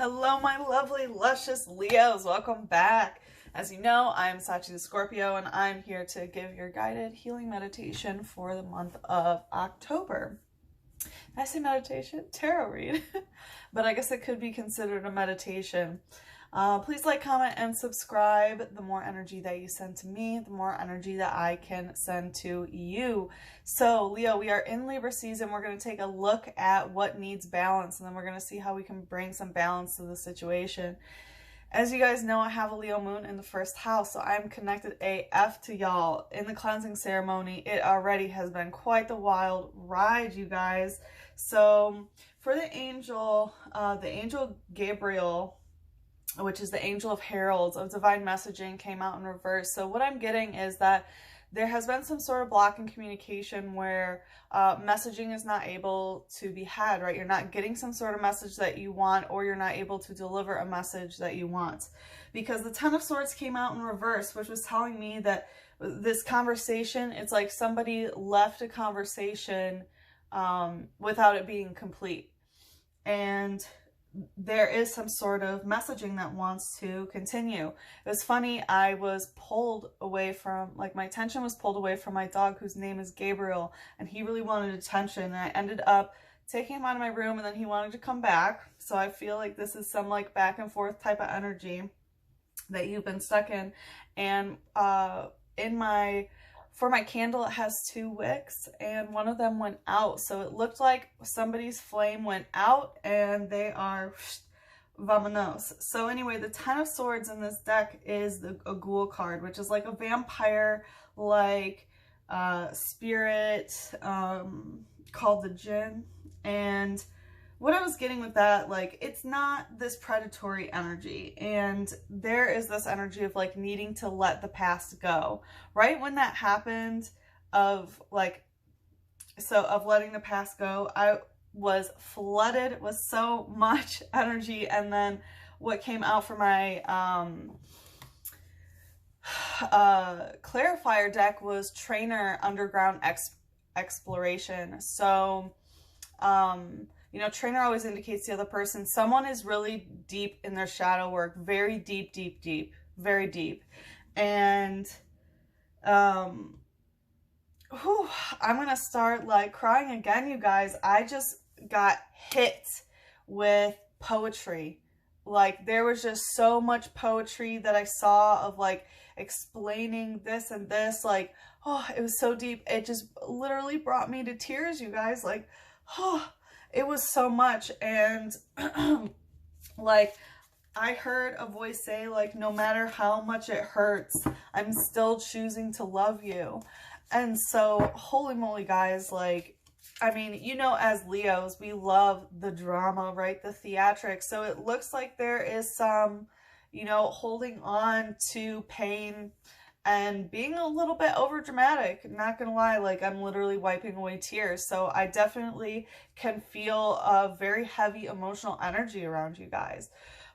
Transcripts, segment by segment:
Hello, my lovely, luscious Leos. Welcome back. As you know, I'm Sachi the Scorpio, and I'm here to give your guided healing meditation for the month of October. Did I say meditation? Tarot read. But I guess it could be considered a meditation. Please like, comment, and subscribe. The more energy that you send to me, the more energy that I can send to you. So, Leo, we are in Libra season. We're going to take a look at what needs balance, and then we're going to see how we can bring some balance to the situation. As you guys know, I have a Leo moon in the first house, so I'm connected AF to y'all. In the cleansing ceremony, it already has been quite the wild ride, you guys. So, for the angel Gabriel, which is the angel of heralds of divine messaging, came out in reverse. So what I'm getting is that there has been some sort of block in communication where messaging is not able to be had, right? You're not getting some sort of message that you want, or you're not able to deliver a message that you want. Because the Ten of Swords came out in reverse, which was telling me that this conversation, it's like somebody left a conversation without it being complete. And there is some sort of messaging that wants to continue. It was funny, I was pulled away from, like, my attention was pulled away from my dog, whose name is Gabriel, and he really wanted attention, and I ended up taking him out of my room, and then he wanted to come back. So I feel like this is some like back and forth type of energy that you've been stuck in. And for my candle, it has 2 wicks, and one of them went out. So it looked like somebody's flame went out, and they are vamonos. So anyway, the Ten of Swords in this deck is a ghoul card, which is like a vampire, like spirit, called the Jinn. And what I was getting with that, like, it's not this predatory energy, and there is this energy of like needing to let the past go. Right when that happened, of letting the past go, I was flooded with so much energy. And then what came out for my clarifier deck was Trainer Underground Exploration. So you know, Trainer always indicates the other person. Someone is really deep in their shadow work. Very deep, deep, deep. Very deep. And, I'm going to start, like, crying again, you guys. I just got hit with poetry. Like, there was just so much poetry that I saw of, like, explaining this and this. Like, oh, it was so deep. It just literally brought me to tears, you guys. Like, oh, it was so much. And like, I heard a voice say, like, no matter how much it hurts, I'm still choosing to love you. And so, holy moly, guys, like, I mean, you know, as Leos, we love the drama, right? The theatrics. So it looks like there is some, you know, holding on to pain and being a little bit over dramatic. Not gonna lie, like, I'm literally wiping away tears. So I definitely can feel a very heavy emotional energy around you guys.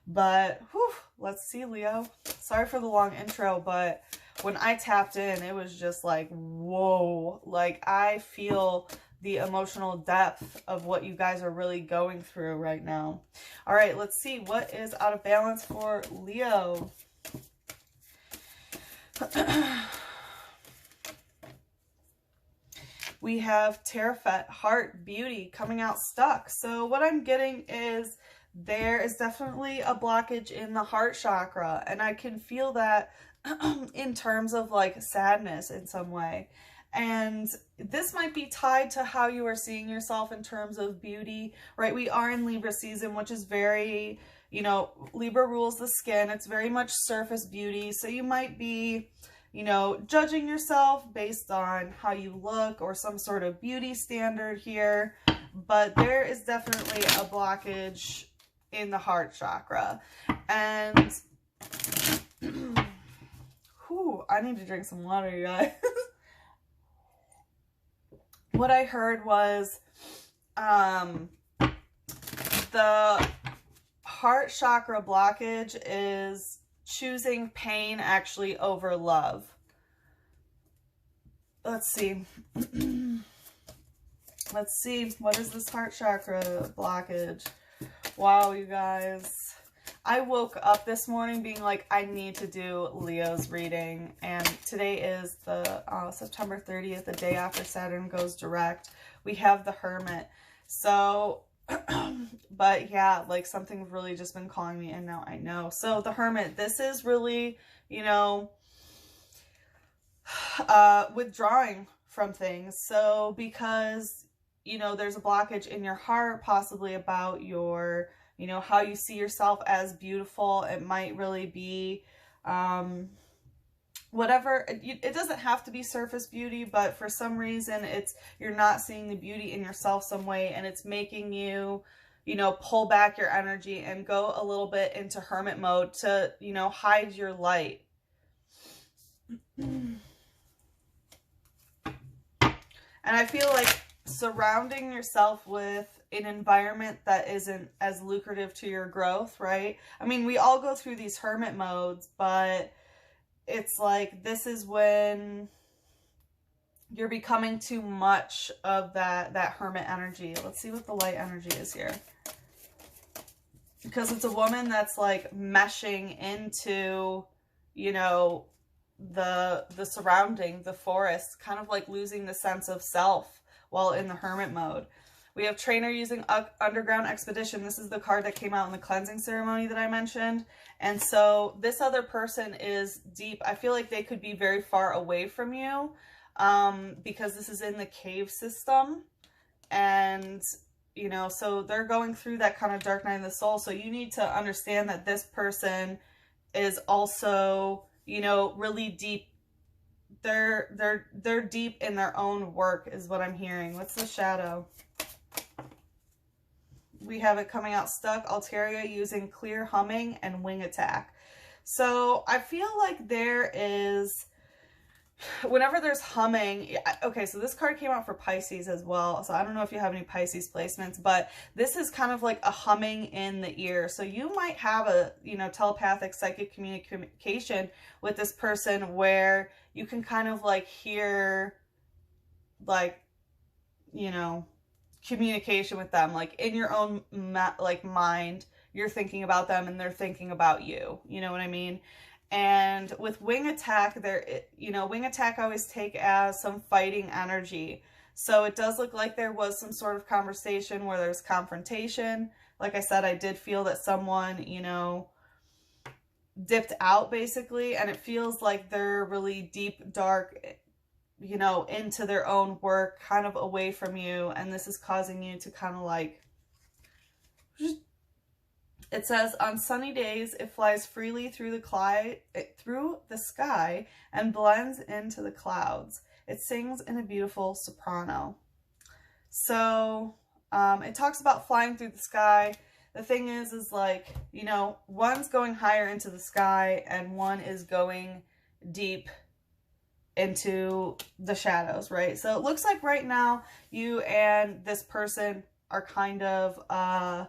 But whew, let's see, Leo. Sorry for the long intro, but when I tapped in, it was just like, whoa. Like, I feel the emotional depth of what you guys are really going through right now. All right, let's see what is out of balance for Leo. We have Terrafet, Heart, Beauty, coming out stuck. So what I'm getting is there is definitely a blockage in the heart chakra, and I can feel that in terms of like sadness in some way. And this might be tied to how you are seeing yourself in terms of beauty, right? We are in Libra season, which is very, you know, Libra rules the skin. It's very much surface beauty. So you might be, you know, judging yourself based on how you look or some sort of beauty standard here. But there is definitely a blockage in the heart chakra. And whew, I need to drink some water, you guys. What I heard was the heart chakra blockage is choosing pain actually over love. Let's see. Let's see. What is this heart chakra blockage? Wow, you guys. I woke up this morning being like, I need to do Leo's reading. And today is the September 30th, the day after Saturn goes direct. We have the Hermit. So, but yeah, like something's really just been calling me, and now I know. So the Hermit, this is really, you know, withdrawing from things. So because, you know, there's a blockage in your heart, possibly about your, you know, how you see yourself as beautiful. It might really be, whatever, it doesn't have to be surface beauty, but for some reason you're not seeing the beauty in yourself some way, and it's making you, you know, pull back your energy and go a little bit into hermit mode to, you know, hide your light. And I feel like surrounding yourself with an environment that isn't as lucrative to your growth, right? I mean, we all go through these hermit modes, but it's like, this is when you're becoming too much of that hermit energy. Let's see what the light energy is here. Because it's a woman that's like meshing into, you know, the surrounding, the forest, kind of like losing the sense of self while in the hermit mode. We have Trainer using Underground Expedition. This is the card that came out in the cleansing ceremony that I mentioned. And so this other person is deep. I feel like they could be very far away from you, because this is in the cave system. And, you know, so they're going through that kind of dark night of the soul. So you need to understand that this person is also, you know, really deep. They're deep in their own work is what I'm hearing. What's the shadow? We have it coming out stuck. Altaria using Clear Humming and Wing Attack. So I feel like there is, whenever there's humming, okay, so this card came out for Pisces as well. So I don't know if you have any Pisces placements, but this is kind of like a humming in the ear. So you might have a, you know, telepathic psychic communication with this person where you can kind of like hear, like, you know, communication with them, like in your own mind, you're thinking about them and they're thinking about you, you know what I mean? And with Wing Attack, there, you know, Wing Attack I always take as some fighting energy. So it does look like there was some sort of conversation where there's confrontation. Like I said, I did feel that someone, you know, dipped out basically, and it feels like they're really deep, dark, you know, into their own work, kind of away from you, and this is causing you to kind of like, it says, on sunny days, it flies freely through the sky and blends into the clouds. It sings in a beautiful soprano. So it talks about flying through the sky. The thing is like, you know, one's going higher into the sky and one is going deep into the shadows, right? So it looks like right now you and this person are kind of,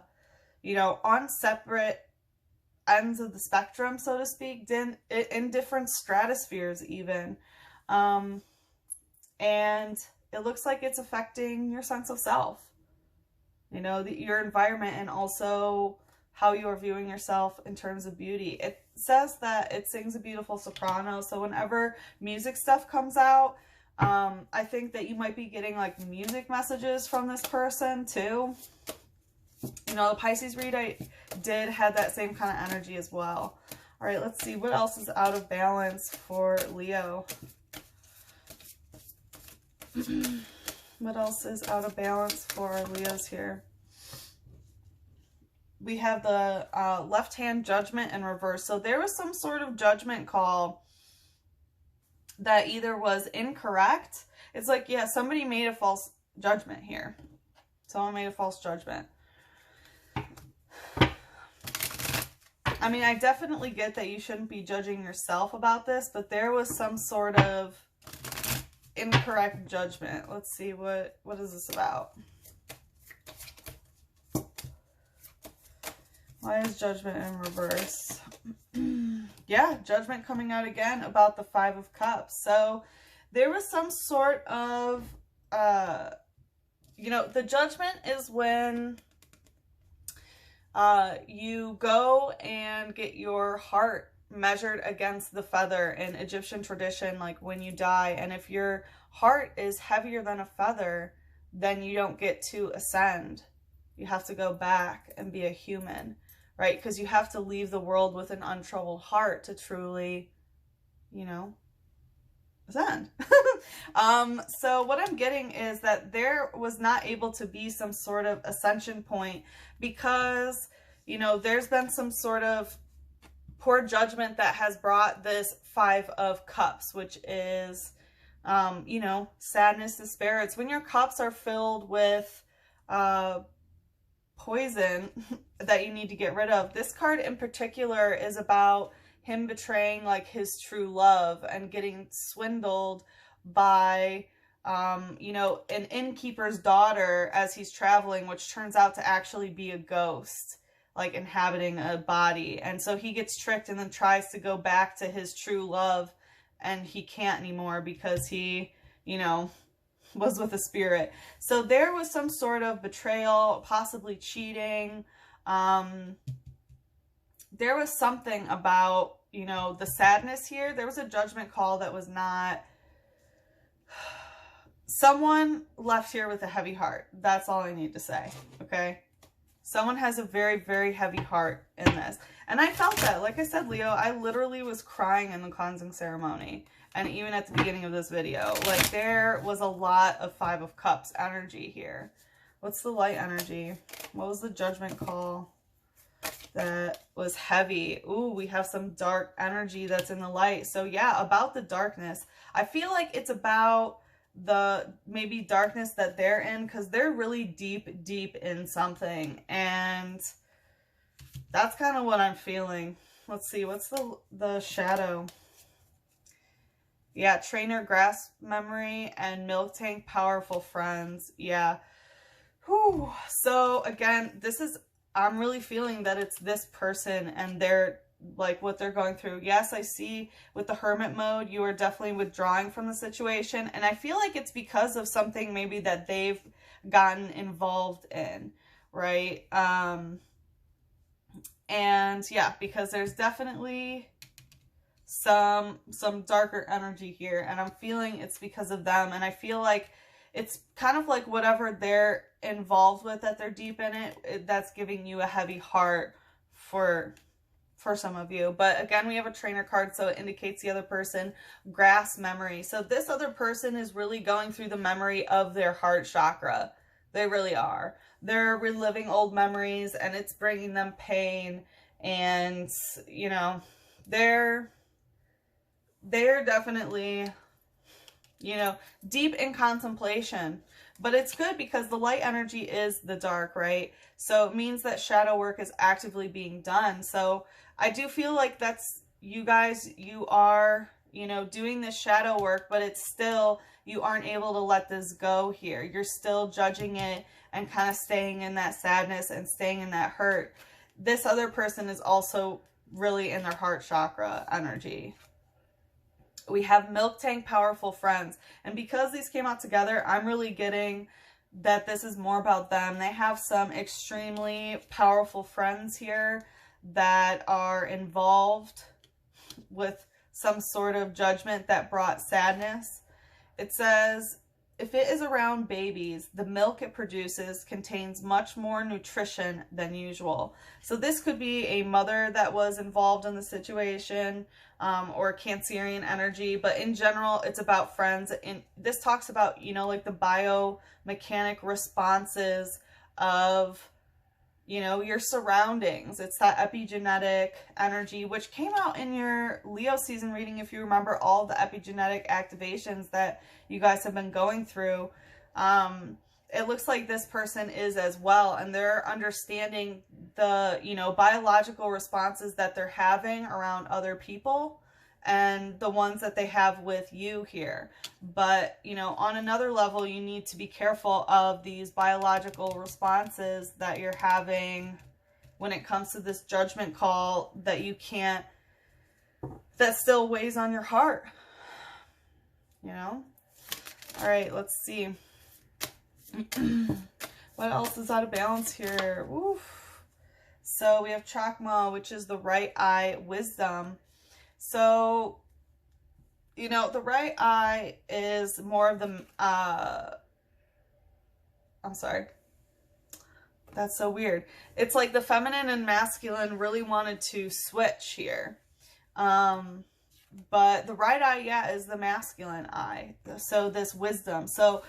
you know, on separate ends of the spectrum, so to speak, in different stratospheres even. And it looks like it's affecting your sense of self, you know, your environment, and also how you are viewing yourself in terms of beauty. It says that it sings a beautiful soprano. So whenever music stuff comes out, I think that you might be getting like music messages from this person too. You know, the Pisces read I did had that same kind of energy as well. All right, let's see what else is out of balance for Leo. What else is out of balance for our Leos here? We have the left hand judgment in reverse. So there was some sort of judgment call that either was incorrect. It's like, yeah, somebody made a false judgment here. Someone made a false judgment. I mean, I definitely get that you shouldn't be judging yourself about this, but there was some sort of incorrect judgment. Let's see, what is this about? Why is judgment in reverse? Yeah, judgment coming out again about the Five of Cups. So there was some sort of, you know, the judgment is when you go and get your heart measured against the feather in Egyptian tradition, like when you die. And if your heart is heavier than a feather, then you don't get to ascend. You have to go back and be a human, right? Because you have to leave the world with an untroubled heart to truly, you know, ascend. So what I'm getting is that there was not able to be some sort of ascension point because, you know, there's been some sort of poor judgment that has brought this 5 of Cups, which is, you know, sadness, despair. It's when your cups are filled with poison that you need to get rid of. This card in particular is about him betraying like his true love and getting swindled by, you know, an innkeeper's daughter as he's traveling, which turns out to actually be a ghost, like inhabiting a body. And so he gets tricked and then tries to go back to his true love, and he can't anymore because he, you know, was with a spirit. So there was some sort of betrayal, possibly cheating. There was something about, you know, the sadness here. There was a judgment call that was not... Someone left here with a heavy heart. That's all I need to say, okay? Someone has a very, very heavy heart in this. And I felt that. Like I said, Leo, I literally was crying in the cleansing ceremony. And even at the beginning of this video. Like, there was a lot of 5 of Cups energy here. What's the light energy? What was the judgment call that was heavy? Ooh, we have some dark energy that's in the light. So yeah, about the darkness. I feel like it's about the maybe darkness that they're in, because they're really deep, deep in something. And that's kind of what I'm feeling. Let's see, what's the shadow? Yeah, trainer, grasp memory, and milk tank, powerful friends. Yeah. Whew. So again, this is, I'm really feeling that it's this person and they're like what they're going through. Yes, I see with the hermit mode, you are definitely withdrawing from the situation. And I feel like it's because of something maybe that they've gotten involved in, right? And yeah, because there's definitely some darker energy here, and I'm feeling it's because of them. And I feel like it's kind of like whatever they're involved with, that they're deep in it, that's giving you a heavy heart for some of you. But again, we have a trainer card, so it indicates the other person grasp memory. So this other person is really going through the memory of their heart chakra. They really are. They're reliving old memories, and it's bringing them pain. And, you know, they're definitely, you know, deep in contemplation. But it's good because the light energy is the dark, right? So it means that shadow work is actively being done. So I do feel like that's, you guys, you are, you know, doing this shadow work, but it's still, you aren't able to let this go here. You're still judging it and kind of staying in that sadness and staying in that hurt. This other person is also really in their heart chakra energy. We have milk tank, powerful friends. And because these came out together, I'm really getting that this is more about them. They have some extremely powerful friends here that are involved with some sort of judgment that brought sadness. It says, if it is around babies, the milk it produces contains much more nutrition than usual. So this could be a mother that was involved in the situation, or Cancerian energy, but in general, it's about friends. And this talks about, you know, like the biomechanic responses of, you know, your surroundings. It's that epigenetic energy, which came out in your Leo season reading, if you remember all the epigenetic activations that you guys have been going through. It looks like this person is as well, and they're understanding the, you know, biological responses that they're having around other people and the ones that they have with you here. But, you know, on another level, you need to be careful of these biological responses that you're having when it comes to this judgment call that you can't, that still weighs on your heart, you know? All right, let's see. What else is out of balance here? Oof. So we have Chakma, which is the right eye wisdom. So, you know, the right eye is more of the, I'm sorry. That's so weird. It's like the feminine and masculine really wanted to switch here. But the right eye, yeah, is the masculine eye. So this wisdom. So,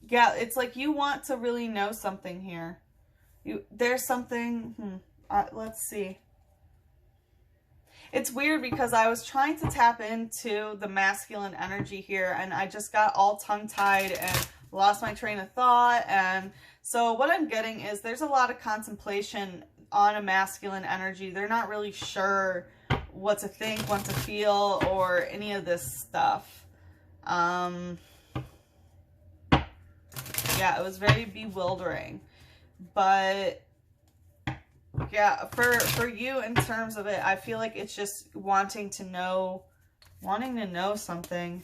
yeah, it's like you want to really know something here. There's something, let's see. It's weird because I was trying to tap into the masculine energy here and I just got all tongue-tied and lost my train of thought. And so what I'm getting is there's a lot of contemplation on a masculine energy. They're not really sure what to think, what to feel, or any of this stuff. Yeah, it was very bewildering. But yeah, for you in terms of it, I feel like it's just wanting to know something.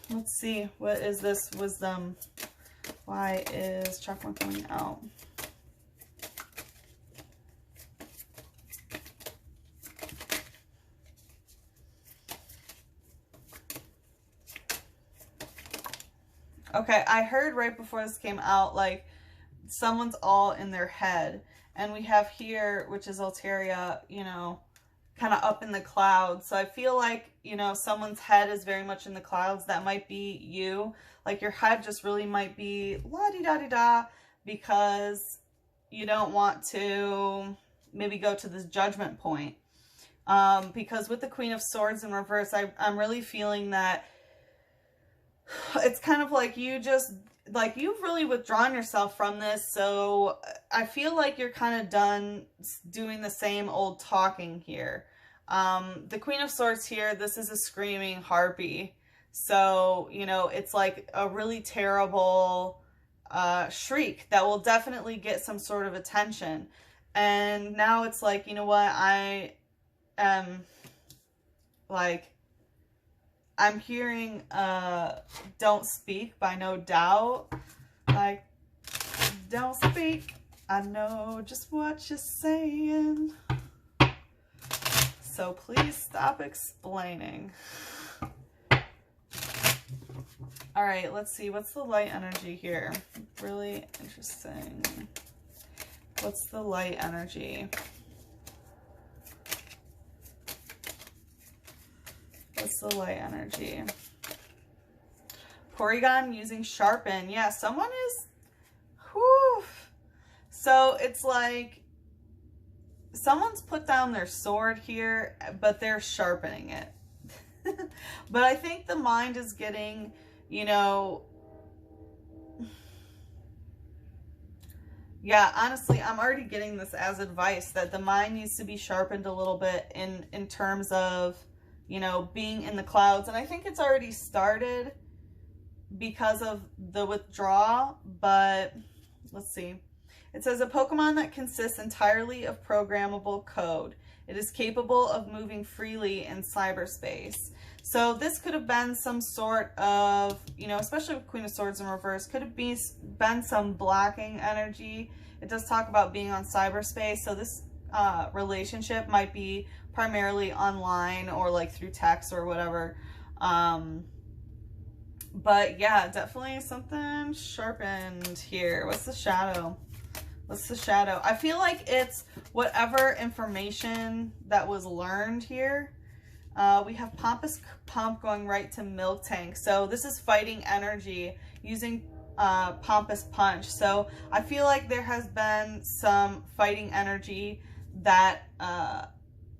Let's see, what is this wisdom? Why is Chakma coming out? Okay, I heard right before this came out, like, someone's all in their head. And we have here, which is Altaria, you know, kind of up in the clouds. So I feel like, you know, someone's head is very much in the clouds. That might be you. Like your head just really might be la-di-da-di-da because you don't want to maybe go to this judgment point. Because with the Queen of Swords in reverse, I'm really feeling that it's kind of like you just, like you've really withdrawn yourself from this. So I feel like you're kind of done doing the same old talking here. The Queen of Swords here, this is a screaming harpy. So, you know, it's like a really terrible shriek that will definitely get some sort of attention. And now it's like, you know what, I am like, I'm hearing Don't Speak by No Doubt. Like, don't speak, I know just what you're saying. So please stop explaining. All right, let's see. What's the light energy here? Really interesting. What's the light energy? What's the light energy? Porygon using sharpen. Yeah, someone is, whew. So it's like someone's put down their sword here, but they're sharpening it. But I think the mind is getting, you know, yeah, honestly, I'm already getting this as advice that the mind needs to be sharpened a little bit in terms of, you know, being in the clouds. And I think it's already started because of the withdrawal, but let's see. It says a Pokemon that consists entirely of programmable code. It is capable of moving freely in cyberspace. So this could have been some sort of, you know, especially with Queen of Swords in reverse, could have been some blocking energy. It does talk about being on cyberspace. So this relationship might be primarily online or like through text or whatever. But yeah, definitely something sharpened here. What's the shadow? What's the shadow? I feel like it's whatever information that was learned here. We have Pompous Pump going right to Milk Tank. So this is fighting energy using Pompous Punch. So I feel like there has been some fighting energy that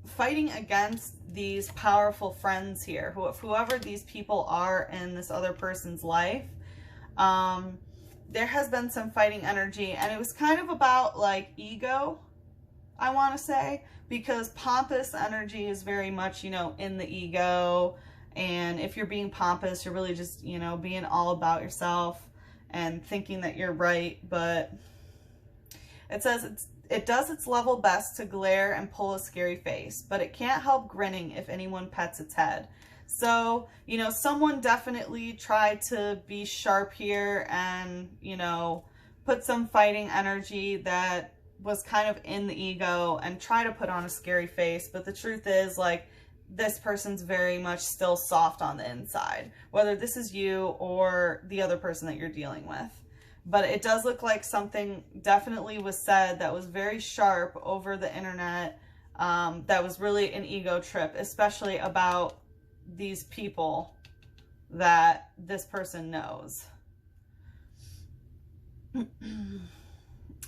fighting against these powerful friends here, whoever these people are in this other person's life. There has been some fighting energy, and it was kind of about like ego, I want to say, because pompous energy is very much, you know, in the ego. And if you're being pompous, you're really just, you know, being all about yourself and thinking that you're right. But it says it does its level best to glare and pull a scary face, but it can't help grinning if anyone pets its head. So, you know, someone definitely tried to be sharp here and, you know, put some fighting energy that was kind of in the ego and try to put on a scary face. But the truth is, like, this person's very much still soft on the inside, whether this is you or the other person that you're dealing with. But it does look like something definitely was said that was very sharp over the internet, that was really an ego trip, especially about these people that this person knows.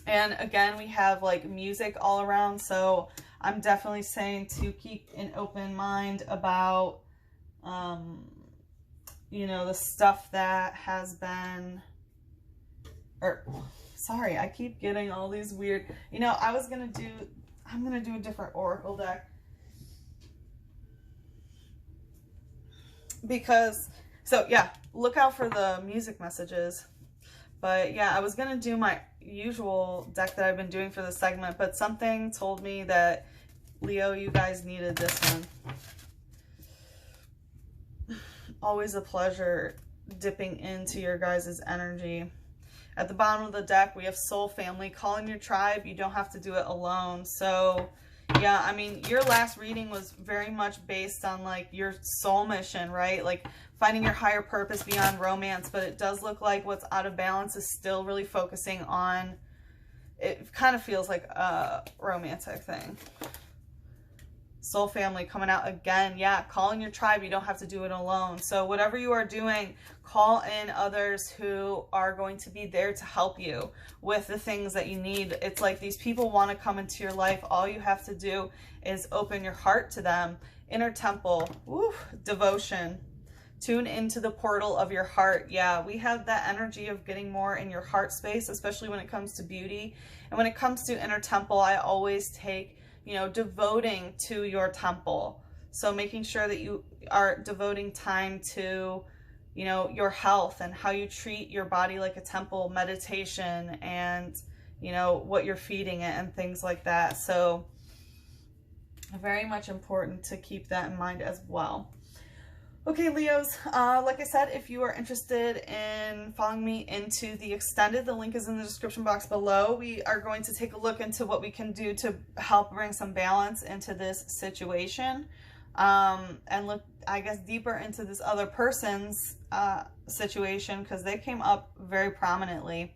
And again, we have like music all around, so I'm definitely saying to keep an open mind about, you know, the stuff that has been, or sorry, I keep getting all these weird, you know, I'm going to do a different oracle deck. Because, so yeah, look out for the music messages. But yeah, I was going to do my usual deck that I've been doing for this segment, but something told me that, Leo, you guys needed this one. Always a pleasure dipping into your guys' energy. At the bottom of the deck, we have soul family. Call in your tribe. You don't have to do it alone. So yeah, I mean, your last reading was very much based on like your soul mission, right? Like finding your higher purpose beyond romance, but it does look like what's out of balance is still really focusing on, it kind of feels like a romantic thing. Soul family coming out again. Yeah, calling your tribe. You don't have to do it alone. So whatever you are doing, call in others who are going to be there to help you with the things that you need. It's like these people want to come into your life. All you have to do is open your heart to them. Inner temple. Woo, devotion. Tune into the portal of your heart. Yeah, we have that energy of getting more in your heart space, especially when it comes to beauty. And when it comes to inner temple, I always take, you know, devoting to your temple. So making sure that you are devoting time to, you know, your health and how you treat your body like a temple, meditation, and, you know, what you're feeding it and things like that. So very much important to keep that in mind as well. Okay, Leos, like I said, if you are interested in following me into the extended, the link is in the description box below. We are going to take a look into what we can do to help bring some balance into this situation, and look, I guess, deeper into this other person's situation, because they came up very prominently.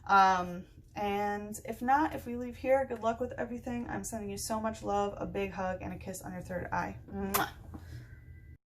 And if not, if we leave here, good luck with everything. I'm sending you so much love, a big hug, and a kiss on your third eye. Mwah.